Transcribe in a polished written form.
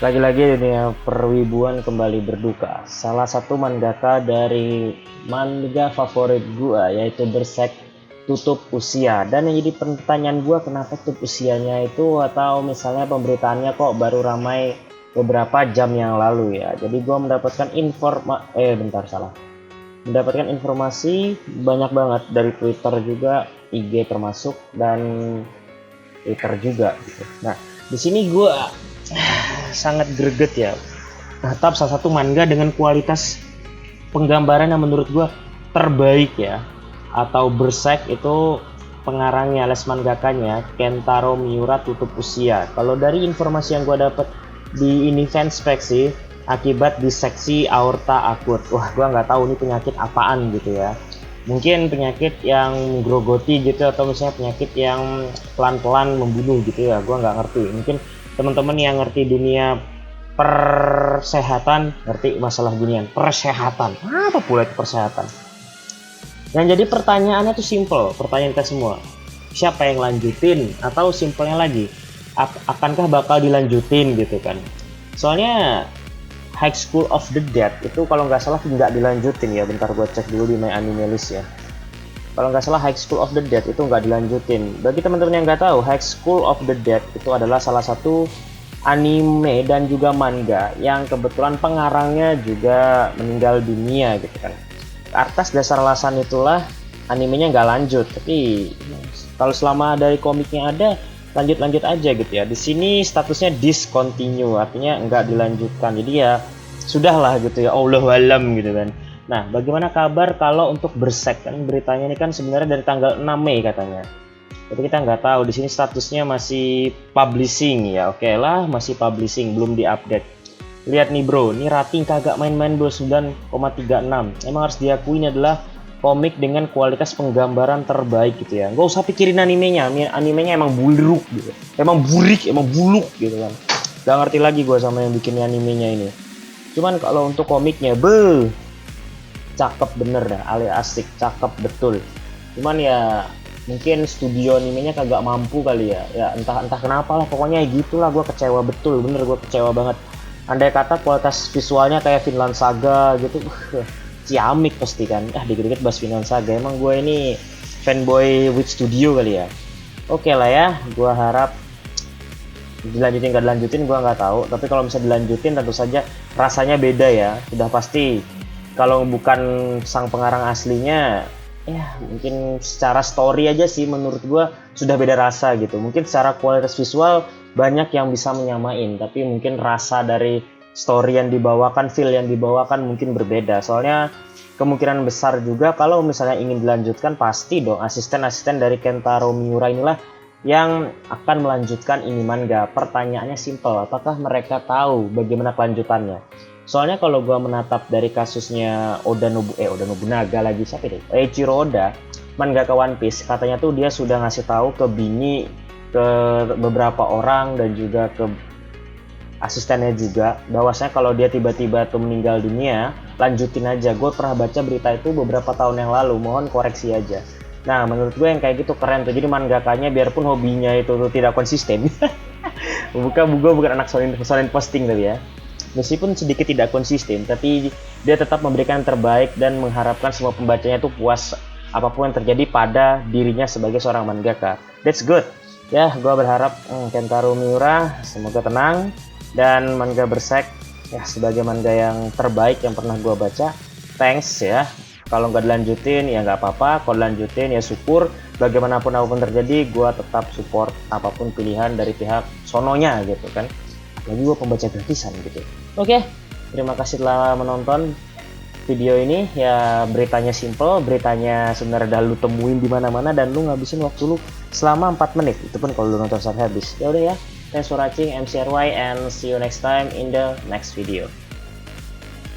Lagi-lagi dunia perwibuan kembali berduka. Salah satu mangaka dari manga favorit gua yaitu Berserk tutup usia. Dan yang jadi pertanyaan gua, kenapa tutup usianya itu, atau misalnya pemberitaannya kok baru ramai beberapa jam yang lalu ya. Jadi gua mendapatkan mendapatkan informasi banyak banget dari Twitter juga, IG termasuk, dan Twitter juga gitu. Nah, di sini gua sangat greget ya, tetap salah satu manga dengan kualitas penggambaran yang menurut gua terbaik ya, atau Berserk itu pengarangnya alias mangakanya Kentaro Miura tutup usia. Kalau dari informasi yang gua dapat di ini fanspage sih, akibat diseksi aorta akut. Wah, gua nggak tahu ini penyakit apaan gitu ya, mungkin penyakit yang grogoti gitu, atau misalnya penyakit yang pelan-pelan membunuh gitu ya, gua nggak ngerti. Mungkin teman-teman yang ngerti dunia persehatan ngerti masalah ginian. Persehatan apa pula itu persehatan? Yang jadi pertanyaannya tuh simple, pertanyaan kita semua, siapa yang lanjutin, atau simpelnya lagi, akankah bakal dilanjutin gitu kan? Soalnya High School of the Dead itu kalau nggak salah nggak dilanjutin ya. Bentar gue cek dulu di My Anime List ya. Kalau nggak salah High School of the Dead itu nggak dilanjutin. Bagi teman-teman yang nggak tahu, High School of the Dead itu adalah salah satu anime dan juga manga yang kebetulan pengarangnya juga meninggal dunia gitu kan. Atas dasar alasan itulah animenya nggak lanjut. Tapi kalau selama dari komiknya ada, lanjut aja gitu ya. Di sini statusnya discontinue, artinya nggak dilanjutkan. Jadi ya sudahlah gitu ya, Allahu alam gitu kan. Nah, bagaimana kabar kalau untuk Berserk? Kan beritanya ini kan sebenarnya dari tanggal 6 Mei katanya. Tapi kita nggak tahu, di sini statusnya masih publishing ya. Oke lah, masih publishing, belum diupdate. Lihat nih bro, ini rating kagak main-main bro, 9,36. Emang harus diakui ini adalah komik dengan kualitas penggambaran terbaik gitu ya. Nggak usah pikirin animenya, animenya emang buluk gitu. Emang burik, emang buluk gitu kan. Gak ngerti lagi gue sama yang bikin animenya ini. Cuman kalau untuk komiknya, cakep bener dah, asik, cakep betul. Cuman ya mungkin studio animenya kagak mampu kali ya. Ya entah kenapa lah, pokoknya gitulah, gue kecewa betul, bener gue kecewa banget. Andai kata kualitas visualnya kayak Vinland Saga gitu, ciamik pasti kan. Dikit-dikit bahas Vinland Saga, emang gue ini fanboy Witch Studio kali ya. Oke lah ya, gue harap dilanjutin nggak dilanjutin gue nggak tahu, tapi kalau bisa dilanjutin tentu saja rasanya beda ya, sudah pasti. Kalau bukan sang pengarang aslinya, ya mungkin secara story aja sih menurut gue sudah beda rasa gitu. Mungkin secara kualitas visual banyak yang bisa menyamain, tapi mungkin rasa dari story yang dibawakan, feel yang dibawakan mungkin berbeda. Soalnya kemungkinan besar juga kalau misalnya ingin dilanjutkan, pasti dong asisten-asisten dari Kentaro Miura inilah yang akan melanjutkan ini manga. Pertanyaannya simple, apakah mereka tahu bagaimana kelanjutannya? Soalnya kalau gua menatap dari kasusnya Oda Nobunaga lagi, siapa deh? Eiichiro Oda, mangaka One Piece, katanya tuh dia sudah ngasih tahu ke bini, ke beberapa orang, dan juga ke asistennya juga, bahwasanya kalau dia tiba-tiba tuh meninggal dunia, lanjutin aja. Gue pernah baca berita itu beberapa tahun yang lalu, mohon koreksi aja. Nah, menurut gue yang kayak gitu keren tuh. Jadi mangakanya biarpun hobinya itu tuh tidak konsisten, bukan anak soalin posting tadi ya. Meskipun sedikit tidak konsisten, tapi dia tetap memberikan yang terbaik dan mengharapkan semua pembacanya itu puas apapun yang terjadi pada dirinya sebagai seorang mangaka. That's good. Ya, gue berharap Kentaro Miura semoga tenang, dan manga Berserk ya sebagai manga yang terbaik yang pernah gue baca. Thanks ya. Kalau nggak dilanjutin ya nggak apa-apa, kalau dilanjutin ya syukur. Bagaimanapun apapun terjadi, gue tetap support apapun pilihan dari pihak sononya gitu kan. Lagi gue pembaca gratisan gitu. Oke, terima kasih telah menonton video ini ya. Beritanya simple, beritanya sebenarnya udah lu temuin di mana-mana dan lu ngabisin waktu lu selama 4 menit. Itu pun kalau lu nonton sampai habis. Ya udah ya. Thanks for watching, MCRY, and see you next time in the next video.